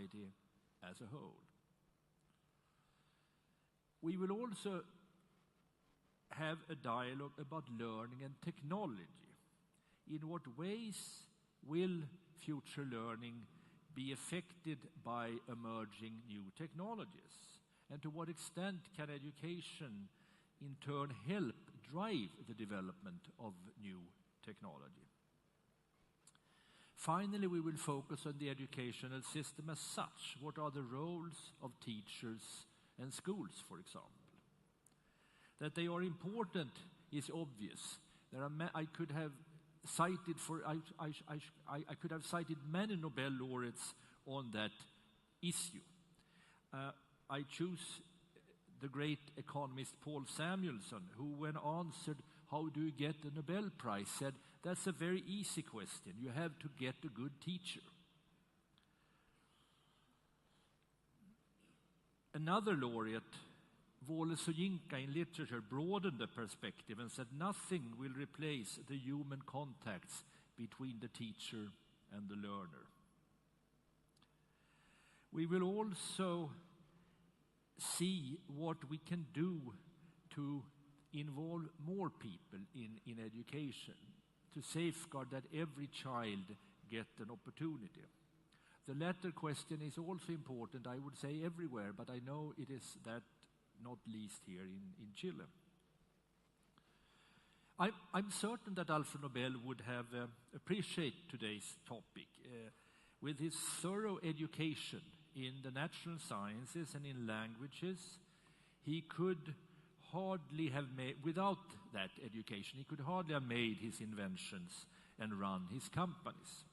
society as a whole. We will also have a dialogue about learning and technology. In what ways will future learning be affected by emerging new technologies? And to what extent can education in turn help drive the development of new technology? Finally, we will focus on the educational system as such. What are the roles of teachers and schools, for example? That they are important is obvious. I could have cited many Nobel laureates on that issue. I choose the great economist Paul Samuelson, who, when answered, "How do you get a Nobel Prize?" said, "That's a very easy question. You have to get a good teacher." Another laureate, Wole Soyinka, in literature, broadened the perspective and said nothing will replace the human contacts between the teacher and the learner. We will also see what we can do to involve more people in education, to safeguard that every child get an opportunity. The latter question is also important, I would say, everywhere, but I know it is that not least here in Chile. I'm certain that Alfred Nobel would have appreciated today's topic. With his thorough education in the natural sciences and in languages, he could hardly have made, without that education, he could hardly have made his inventions and run his companies.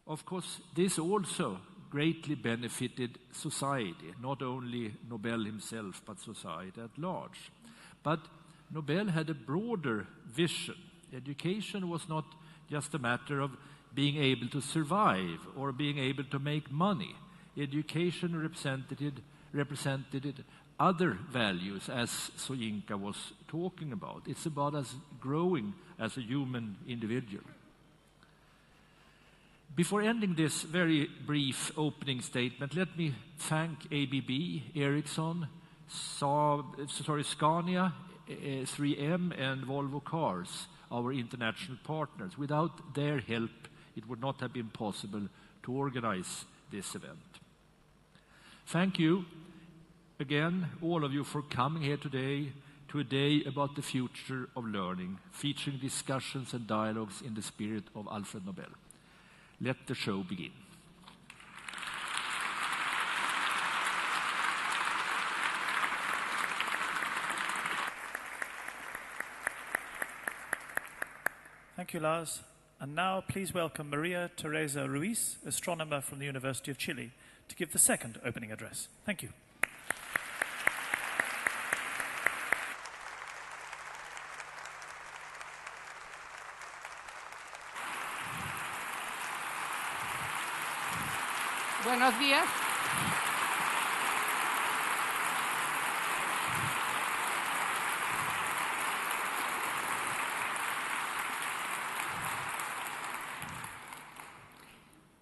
Of course, this also greatly benefited society, not only Nobel himself, but society at large. But Nobel had a broader vision. Education was not just a matter of being able to survive or being able to make money. Education represented other values, as Soyinka was talking about. It's about us growing as a human individual. Before ending this very brief opening statement, let me thank ABB, Ericsson, Scania, 3M, and Volvo Cars, our international partners. Without their help, it would not have been possible to organize this event. Thank you again, all of you, for coming here today to a day about the future of learning, featuring discussions and dialogues in the spirit of Alfred Nobel. Let the show begin. Thank you, Lars. And now please welcome Maria Teresa Ruiz, astronomer from the University of Chile, to give the second opening address. Thank you. Buenos días.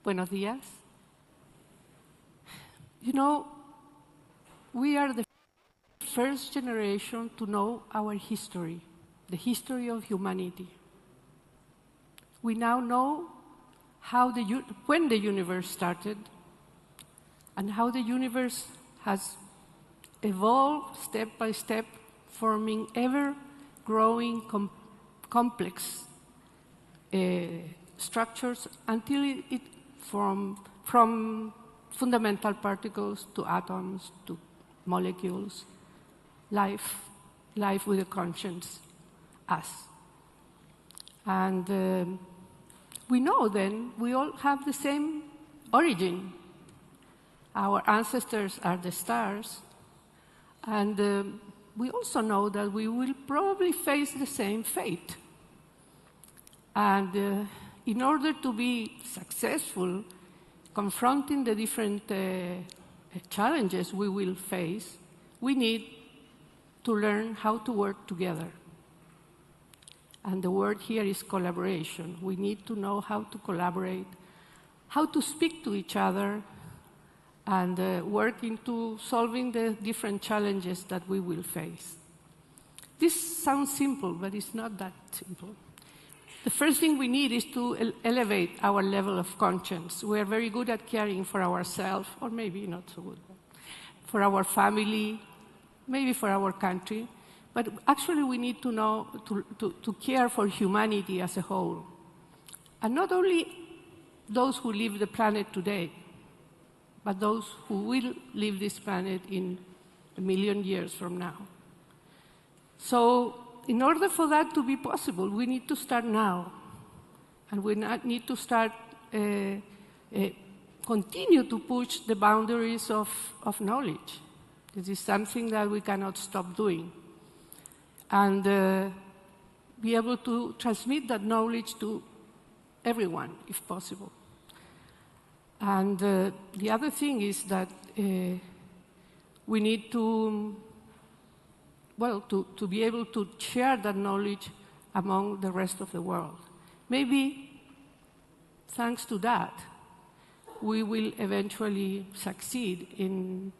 Buenos días. You know, we are the first generation to know our history, the history of humanity. We now know when the universe started and how the universe has evolved step by step, forming ever-growing complex structures until it from fundamental particles to atoms to molecules, life with a conscience, us. And we know then we all have the same origin. Our ancestors are the stars, and we also know that we will probably face the same fate. And in order to be successful confronting the different challenges we will face, we need to learn how to work together. And the word here is collaboration. We need to know how to collaborate, how to speak to each other, and work into solving the different challenges that we will face. This sounds simple, but it's not that simple. The first thing we need is to elevate our level of conscience. We are very good at caring for ourselves, or maybe not so good, for our family, maybe for our country. But actually we need to know, to care for humanity as a whole. And not only those who live the planet today, but those who will leave this planet in 1 million years from now. So in order for that to be possible, we need to start now. And we need to start, continue to push the boundaries of knowledge. This is something that we cannot stop doing. And be able to transmit that knowledge to everyone, if possible. And the other thing is that we need to, well, to be able to share that knowledge among the rest of the world. Maybe, thanks to that, we will eventually succeed in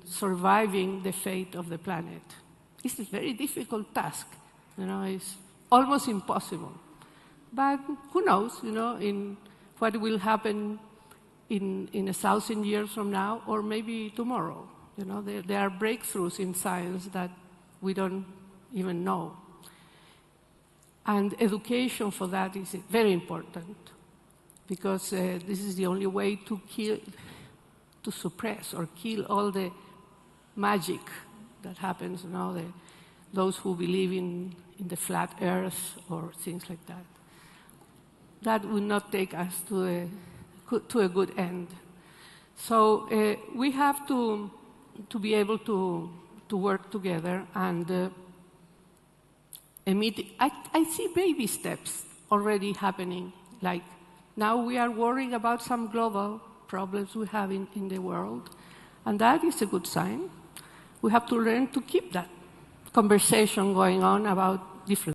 surviving the fate of the planet. It's a very difficult task, it's almost impossible. But who knows, in what will happen in 1,000 years from now, or maybe tomorrow. There are breakthroughs in science that we don't even know. And education for that is very important, because this is the only way to suppress or kill all the magic that happens, those who believe in the flat earth or things like that. That will not take us to a good end. So we have to be able to work together, and I see baby steps already happening. Like now we are worrying about some global problems we have in the world, and that is a good sign. We have to learn to keep that conversation going on about different